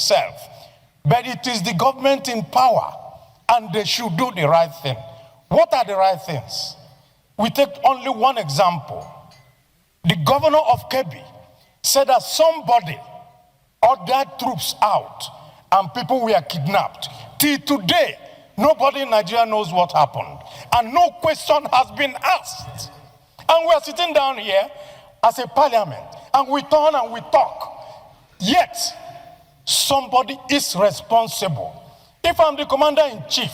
itself, but it is the government in power, and they should do the right thing. What are the right things? We take only one example. The governor of Kebbi said that somebody ordered troops out and people were kidnapped. Till today, nobody in Nigeria knows what happened, and no question has been asked. And we are sitting down here as a parliament, and we turn and we talk. Yet, somebody is responsible. If I'm the commander-in-chief,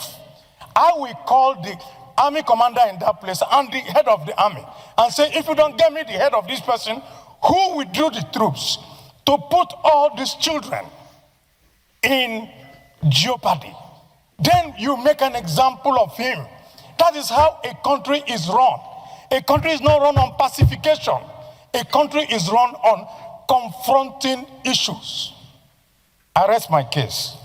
I will call the army commander in that place and the head of the army and say, if you don't get me the head of this person, who withdrew the troops to put all these children in jeopardy? Then you make an example of him. That is how a country is run. A country is not run on pacification. A country is run on confronting issues. I rest my case.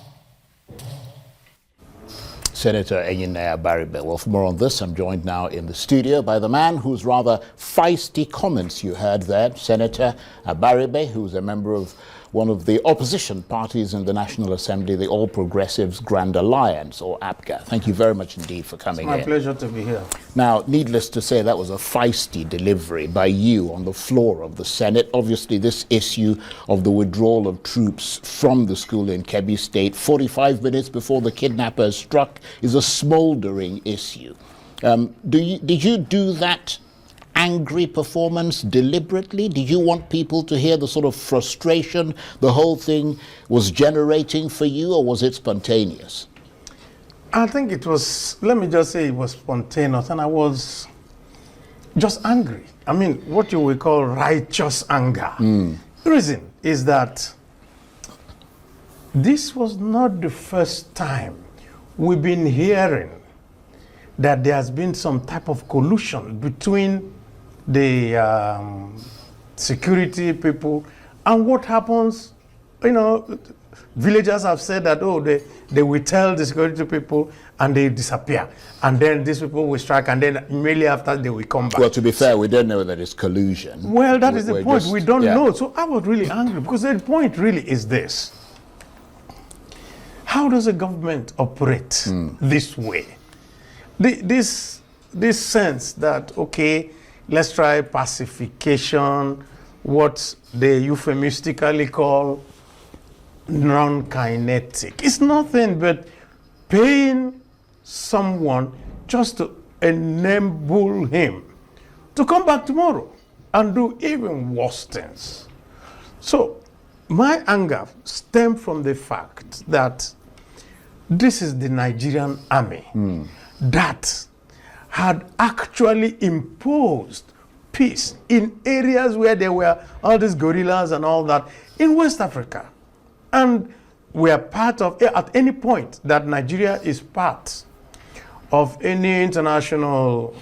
Senator Enyinnaya Abaribe. Well, for more on this, I'm joined now in the studio by the man whose rather feisty comments you heard there, Senator Abaribe, who's a member of one of the opposition parties in the National Assembly, the All Progressives Grand Alliance, or APGA. Thank you very much indeed for coming in. It's my pleasure to be here. Now, needless to say, that was a feisty delivery by you on the floor of the Senate. Obviously, this issue of the withdrawal of troops from the school in Kebbi State, 45 minutes before the kidnappers struck, is a smouldering issue. Did you do that angry performance deliberately? Did you want people to hear the sort of frustration the whole thing was generating for you, or was it spontaneous? I think it was, let me just say it was spontaneous, and I was just angry. I mean, what you would call righteous anger. The reason is that this was not the first time we've been hearing that there has been some type of collusion between the security people and what happens. You know, villagers have said that, oh, they will tell the security people and they disappear, and then these people will strike, and then immediately after they will come back. Well, to be fair, we don't know that it's collusion. Well, that is the point. We don't know. So I was really angry, because the point really is this: how does a government operate this way? This sense that, okay, let's try pacification, what they euphemistically call non-kinetic. It's nothing but paying someone just to enable him to come back tomorrow and do even worse things. So my anger stemmed from the fact that this is the Nigerian army that had actually imposed peace in areas where there were all these guerrillas and all that in West Africa. And we are part of, at any point that Nigeria is part of any international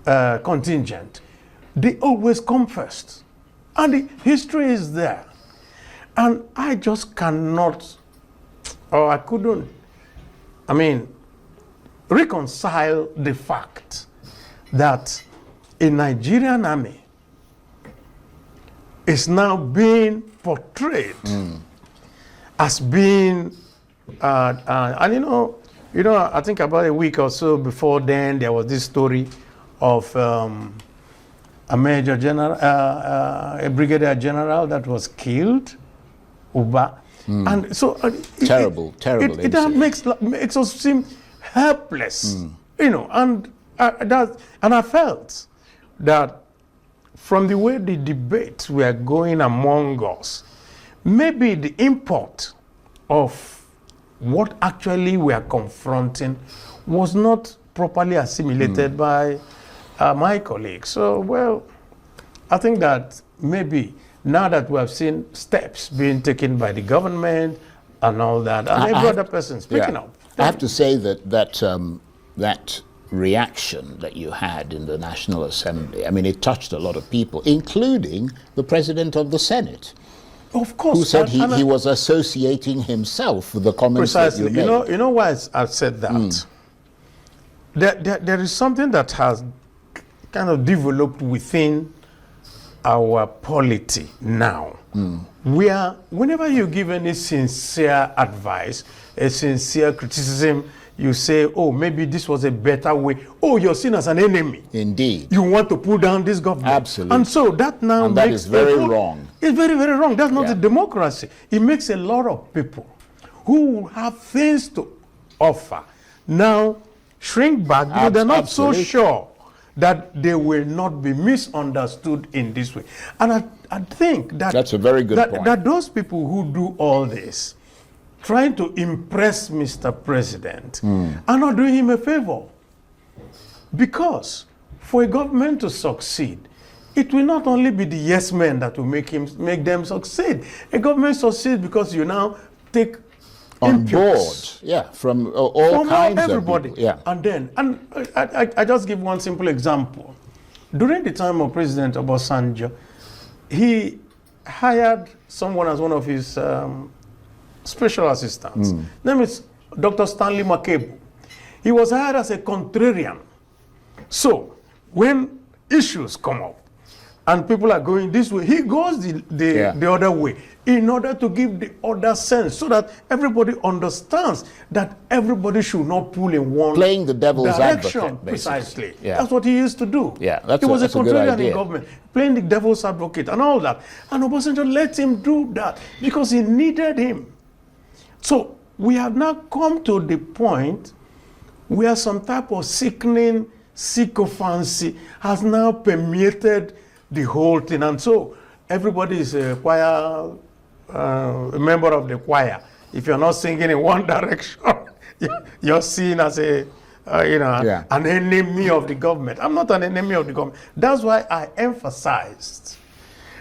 contingent, they always come first. And the history is there. And I just cannot, or I couldn't, reconcile the fact that a Nigerian army is now being portrayed as being, and you know, I think about a week or so before then, there was this story of a major general, a brigadier general that was killed, Uba. And so terrible. It makes us seem helpless, you know, and I felt that from the way the debates were going among us, maybe the import of what actually we are confronting was not properly assimilated by my colleagues. So, well, I think that maybe now that we have seen steps being taken by the government and all that, and every other person speaking up. I have to say that that reaction that you had in the National Assembly, I mean, it touched a lot of people, including the President of the Senate. Of course. Who said he was associating himself with the comments that you made. You know why I've said that? There is something that has kind of developed within our polity now. Whenever you give any sincere advice, a sincere criticism, you say, oh, maybe this was a better way. Oh, you're seen as an enemy. Indeed. You want to pull down this government. Absolutely. And so that now and makes... that is very wrong. It's very, very wrong. That's not a democracy. It makes a lot of people who have things to offer now shrink back because they're not so sure that they will not be misunderstood in this way. And I think that... That's a very good point. That those people who do all this, trying to impress Mr. President, are not doing him a favor. Because for a government to succeed, it will not only be the yes men that will make them succeed. A government succeeds because you now take on board, from all kinds everybody. Of people. And I just give one simple example. During the time of President Obasanjo, he hired someone as one of his special assistants. Name is Dr. Stanley Makebu. He was hired as a contrarian. So when issues come up and people are going this way, he goes the other way in order to give the other sense so that everybody understands that everybody should not pull in one playing the devil's direction. Advocate, Precisely. Yeah. That's what he used to do. Yeah, he was a contrarian in government, playing the devil's advocate and all that. And Obasanjo let him do that because he needed him. So we have now come to the point where some type of sickening sycophancy has now permeated the whole thing. And so everybody is a choir, a member of the choir. If you're not singing in one direction, you're seen as an enemy of the government. I'm not an enemy of the government. That's why I emphasized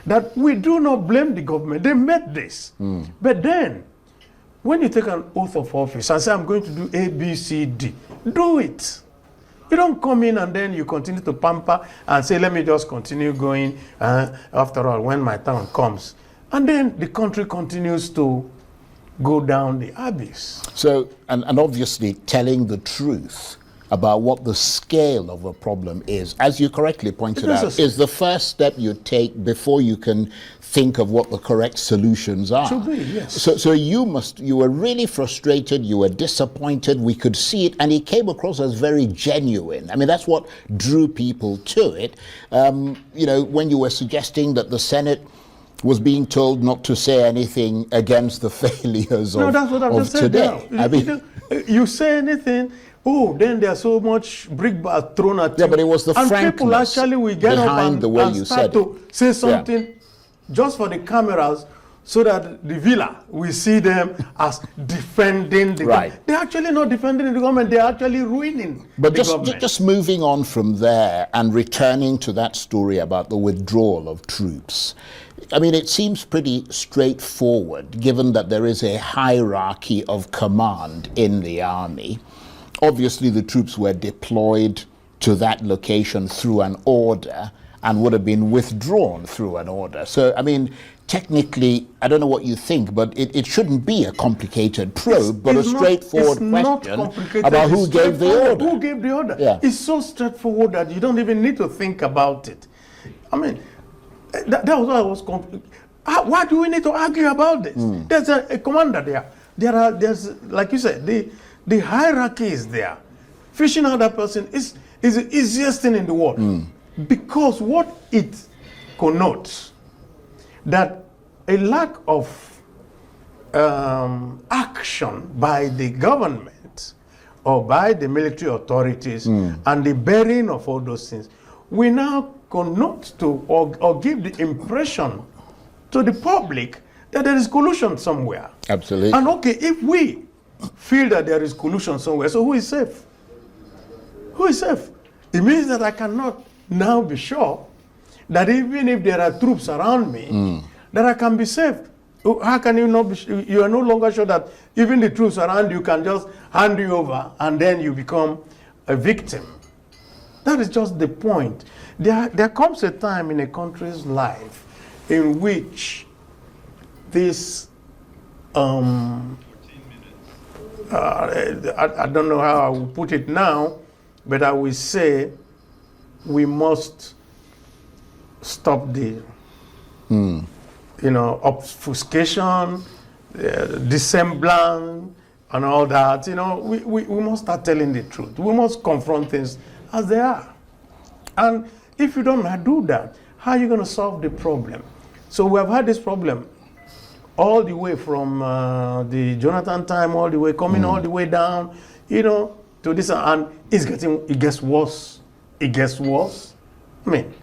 that we do not blame the government. They made this. But then, when you take an oath of office and say, I'm going to do A, B, C, D, do it. You don't come in and then you continue to pamper and say, let me just continue going after all, when my turn comes. And then the country continues to go down the abyss. So, and obviously telling the truth about what the scale of a problem is, as you correctly pointed out, is the first step you take before you can think of what the correct solutions are. Should be, yes. So you were really frustrated, you were disappointed, we could see it, and it came across as very genuine. I mean, that's what drew people to it. When you were suggesting that the Senate was being told not to say anything against the failures of today. I mean, you say anything, then there's so much brickbat thrown at you. Yeah, but it was the frankness and people actually will get up and start to say something just for the cameras so that the villa will see them as defending the government. They're actually not defending the government, they're actually ruining the government. But just moving on from there and returning to that story about the withdrawal of troops, I mean, it seems pretty straightforward, given that there is a hierarchy of command in the army. Obviously, the troops were deployed to that location through an order and would have been withdrawn through an order. So, I mean, technically, I don't know what you think, but it shouldn't be a complicated probe, but a straightforward question about who gave the order. Who gave the order? Yeah. It's so straightforward that you don't even need to think about it. I mean, that was what I was confused. Why do we need to argue about this? There's a commander there. There's, like you said, the hierarchy is there. Fishing out that person is the easiest thing in the world. Because what it connotes, that a lack of action by the government or by the military authorities and the bearing of all those things, we now connote to or give the impression to the public that there is collusion somewhere. Absolutely. And okay, if we feel that there is collusion somewhere, so who is safe? Who is safe? It means that I cannot now be sure that even if there are troops around me, that I can be safe. How can you not be sure? You are no longer sure that even the troops around you can just hand you over and then you become a victim. That is just the point. There comes a time in a country's life in which this, I don't know how I will put it now, but I will say we must stop the obfuscation, dissemblance, and all that. We must start telling the truth. We must confront things as they are. And if you don't do that, how are you going to solve the problem? So we have had this problem all the way from the Jonathan time, all the way coming all the way down, to this, and it gets worse. It gets worse. I mean,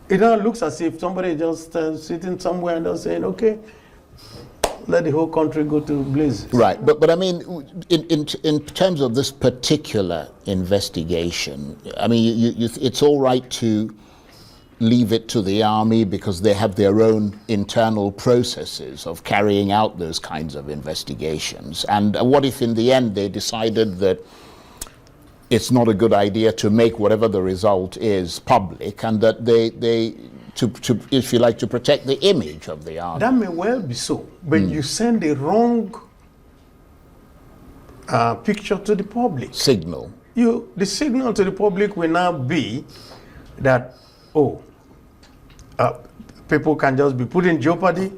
it now looks as if somebody just sitting somewhere and just saying, okay, let the whole country go to blazes. Right, but I mean, in terms of this particular investigation, I mean, it's all right to leave it to the army because they have their own internal processes of carrying out those kinds of investigations. And what if in the end they decided that it's not a good idea to make whatever the result is public, and that they if you like, to protect the image of the army? That may well be so, but you send a wrong picture to the public. Signal. The signal to the public will now be that, people can just be put in jeopardy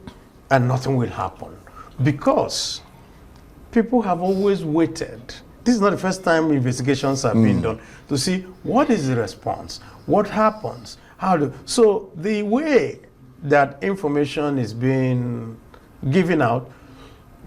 and nothing will happen. Because people have always waited. This is not the first time investigations have been done to see what is the response, what happens, so the way that information is being given out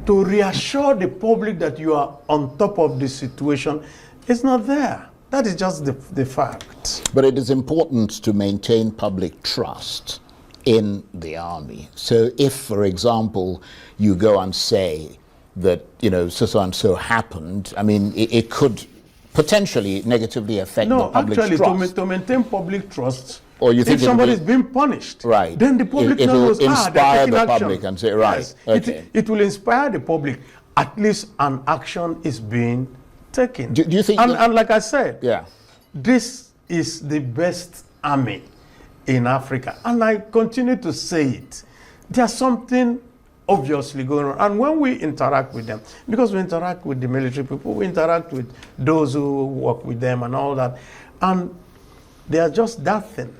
to reassure the public that you are on top of the situation is not there. That is just the fact. But it is important to maintain public trust in the army. So if, for example, you go and say that, so and so happened, I mean, it could potentially negatively affect the public trust. No, actually, to maintain public trust, or you think if somebody is being punished, right, then the public knows, inspire the public and say, right, yes. Okay. It will inspire the public. At least an action is being taken. Do you think? And like I said, yeah, this is the best army in Africa, and I continue to say it. There's something obviously going on, and when we interact with them, because we interact with the military people, we interact with those who work with them and all that, and they are just that thing.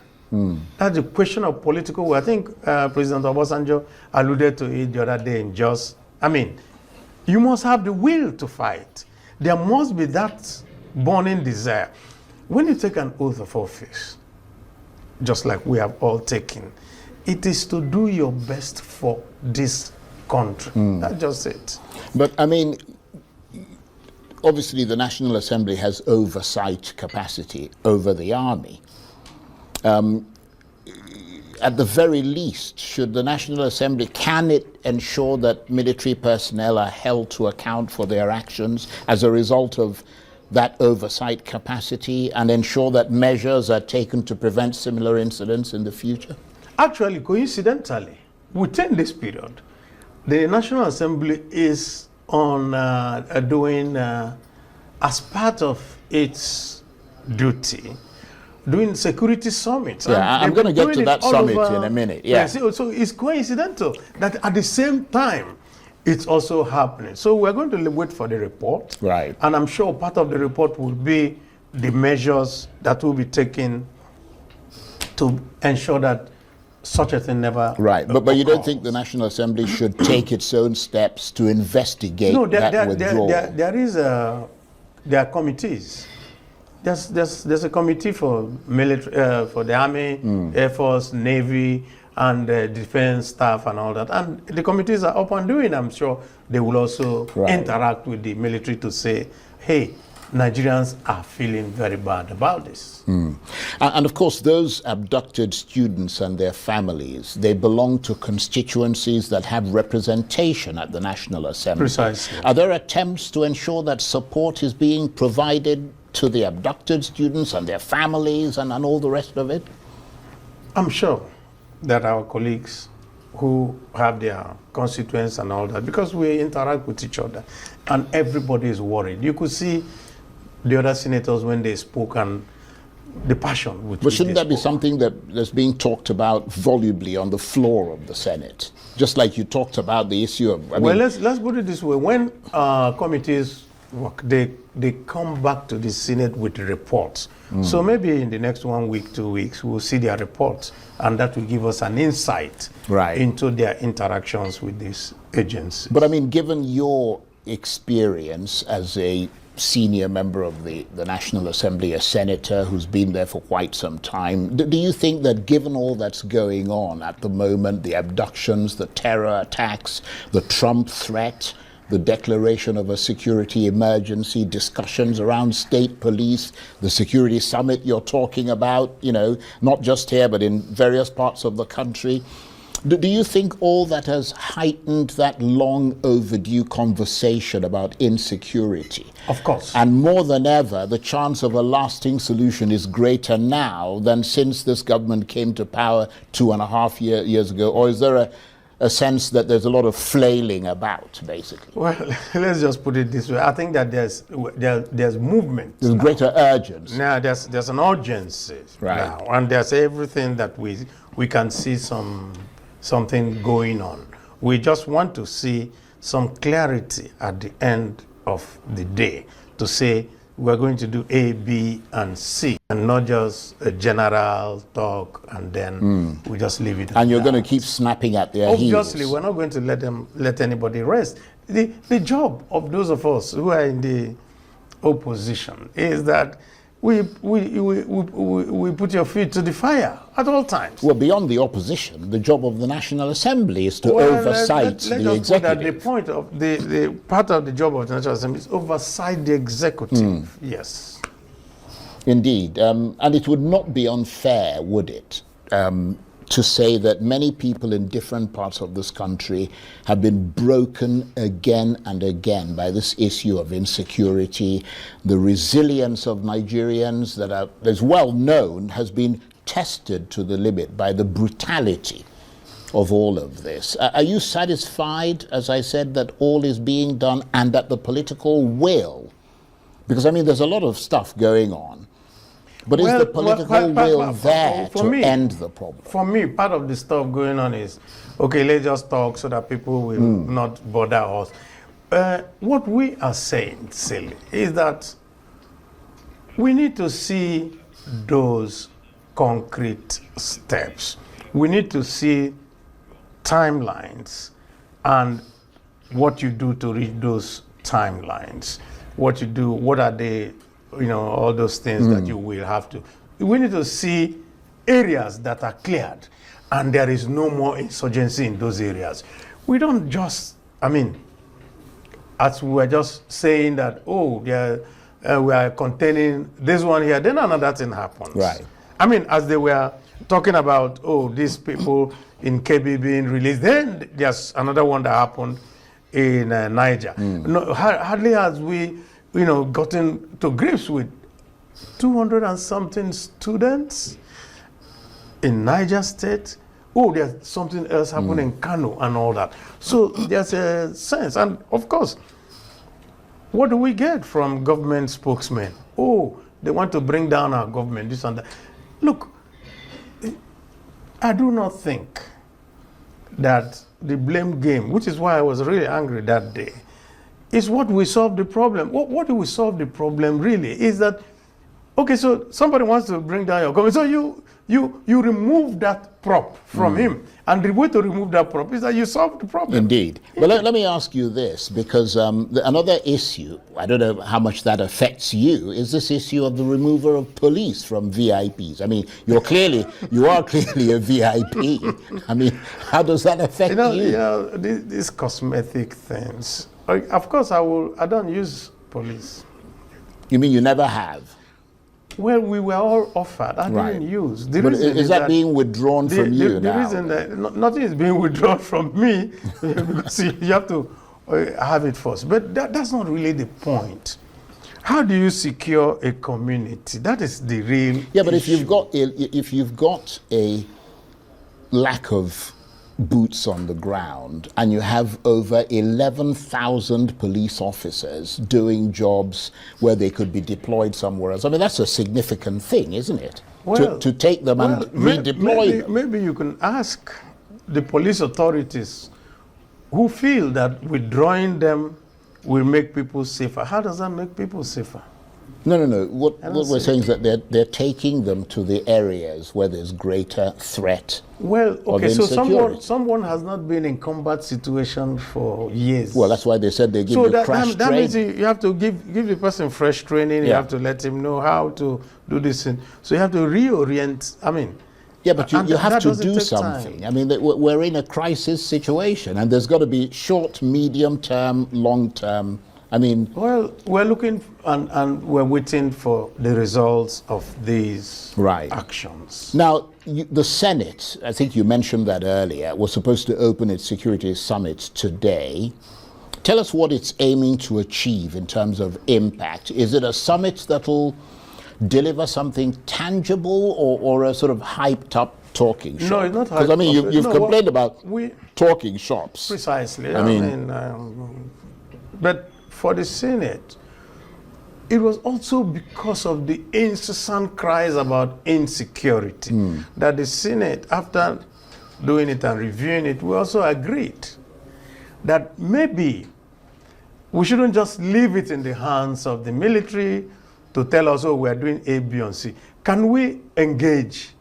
That's a question of political will. I think President Obasanjo alluded to it the other day in Jos. I mean, you must have the will to fight. There must be that burning desire. When you take an oath of office, just like we have all taken, it is to do your best for this country. That's just it. But I mean, obviously the National Assembly has oversight capacity over the army. At the very least, should the National Assembly, can it ensure that military personnel are held to account for their actions as a result of that oversight capacity, and ensure that measures are taken to prevent similar incidents in the future? Actually, coincidentally, within this period, the National Assembly is on doing, as part of its duty, doing security summits. Yeah, I'm going to get to that summit in a minute. Yeah. So it's coincidental that at the same time, it's also happening. So we're going to wait for the report. Right. And I'm sure part of the report will be the measures that will be taken to ensure that such a thing never Right, but you don't think the National Assembly should take its own steps to investigate that withdrawal? There are committees. There's a committee for military, for the Army, Air Force, Navy, and defense staff and all that. And the committees are up and doing. I'm sure they will also interact with the military to say, hey, Nigerians are feeling very bad about this. And of course, those abducted students and their families, they belong to constituencies that have representation at the National Assembly. Precisely. Are there attempts to ensure that support is being provided to the abducted students and their families and all the rest of it? I'm sure that our colleagues who have their constituents and all that, because we interact with each other, and everybody is worried. You could see the other senators when they spoke and the passion with which But shouldn't they that be spoke. something that's being talked about volubly on the floor of the Senate? Just like you talked about the issue of... Well, let's put it this way. When committees work. They come back to the Senate with reports. So maybe in the next 1 week, 2 weeks, we'll see their reports, and that will give us an insight into their interactions with these agencies. But I mean, given your experience as a senior member of the National Assembly, a senator who's been there for quite some time, do you think that given all that's going on at the moment, the abductions, the terror attacks, the Trump threat, the declaration of a security emergency, discussions around state police, the security summit you're talking about, you know, not just here but in various parts of the country, do you think all that has heightened that long overdue conversation about insecurity? Of course. And more than ever, the chance of a lasting solution is greater now than since this government came to power 2.5 years ago? Or is there a sense that there's a lot of flailing about, basically? Well, let's just put it this way. I think that there's movement. There's greater urgency. Now there's an urgency now, and there's everything that we can see something going on. We just want to see some clarity at the end of the day to say we're going to do A, B, and C, and not just a general talk and then we just leave it. And you're going to keep snapping at their heels. Obviously, we're not going to let anybody rest. The job of those of us who are in the opposition is that we put your feet to the fire at all times. Well, beyond the opposition, the job of the National Assembly is to oversight the executive. That the point of the part of the job of the National Assembly is oversight the executive. Yes. Indeed, and it would not be unfair, would it, to say that many people in different parts of this country have been broken again and again by this issue of insecurity. The resilience of Nigerians that is well known has been tested to the limit by the brutality of all of this. Are you satisfied, as I said, that all is being done and that the political will, because I mean there's a lot of stuff going on, but is the political will there to end the problem? For me, part of the stuff going on is, okay, let's just talk so that people will not bother us. What we are saying, silly, is that we need to see those concrete steps. We need to see timelines and what you do to reach those timelines. What you do, what are they, you know, all those things that you will have to. We need to see areas that are cleared and there is no more insurgency in those areas. We don't just, I mean, as we were just saying that, oh, we are containing this one here, then another thing happens. Right. I mean, as they were talking about, oh, these people in KB being released, then there's another one that happened in Niger. No, hardly has we, you know, gotten to grips with 200 and something students in Niger State. Oh, there's something else happening in Kano and all that. So there's a sense. And of course, what do we get from government spokesmen? Oh, they want to bring down our government, this and that. Look, I do not think that the blame game, which is why I was really angry that day, is what we solve the problem. What do we solve the problem really? Is that, okay, so somebody wants to bring down your government, so you remove that prop from him. And the way to remove that prop is that you solve the problem. Indeed. But let me ask you this, because another issue, I don't know how much that affects you, is this issue of the removal of police from VIPs. I mean, you are clearly a VIP. I mean, how does that affect you? You know, these cosmetic things. Of course, I don't use police. You mean you never have? Well, we were all offered. I didn't use. The but reason is that being withdrawn from you now? The reason that nothing is being withdrawn from me, because you have to have it first. But that's not really the point. How do you secure a community? That is the real but issue. if you've got a lack of boots on the ground and you have over 11,000 police officers doing jobs where they could be deployed somewhere else, I mean, that's a significant thing, isn't it? Well, to take them and redeploy them. Maybe you can ask the police authorities who feel that withdrawing them will make people safer. How does that make people safer? No. What we're saying is that they're taking them to the areas where there's greater threat. Well, okay, of so insecurity. someone has not been in combat situation for years. Well, that's why they said they give you crash that training. means you have to give the person fresh training. You Yeah. have to let him know how to do this thing. So you have to reorient. I mean, Yeah, but you have that to doesn't do take something. time. I mean, we're in a crisis situation, and there's got to be short, medium term, long term. I mean, well, we're looking and we're waiting for the results of these Right. actions. now, the Senate, I think you mentioned that earlier, was supposed to open its security summit today. Tell us what it's aiming to achieve in terms of impact. Is it a summit that'll deliver something tangible, or a sort of hyped up talking shop? No, it's not Because I mean, hyped up. you've No, complained about we talking shops. precisely. I mean, But for the Senate, it was also because of the incessant cries about insecurity that the Senate, after doing it and reviewing it, we also agreed that maybe we shouldn't just leave it in the hands of the military to tell us, oh, we're doing A, B, and C. Can we engage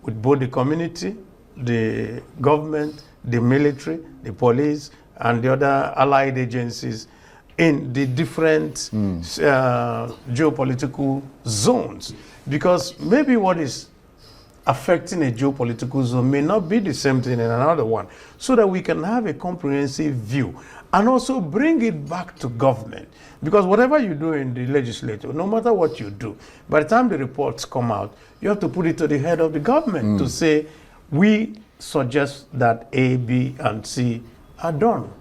with both the community, the government, the military, the police, and the other allied agencies in the different geopolitical zones? Because maybe what is affecting a geopolitical zone may not be the same thing in another one, so that we can have a comprehensive view and also bring it back to government. Because whatever you do in the legislature, no matter what you do, by the time the reports come out, you have to put it to the head of the government to say, we suggest that A, B, and C are done.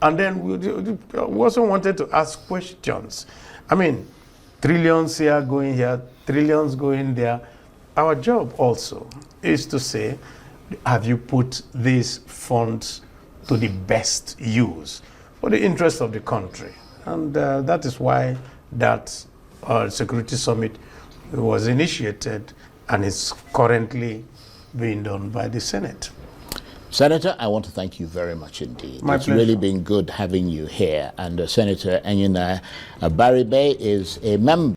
And then we also wanted to ask questions. I mean, trillions here going here, trillions going there. Our job also is to say, have you put these funds to the best use for the interest of the country? And that is why that Security Summit was initiated and is currently being done by the Senate. Senator, I want to thank you very much indeed. My It's pleasure. really been good having you here. And Senator Enyinnaya Abaribe is a member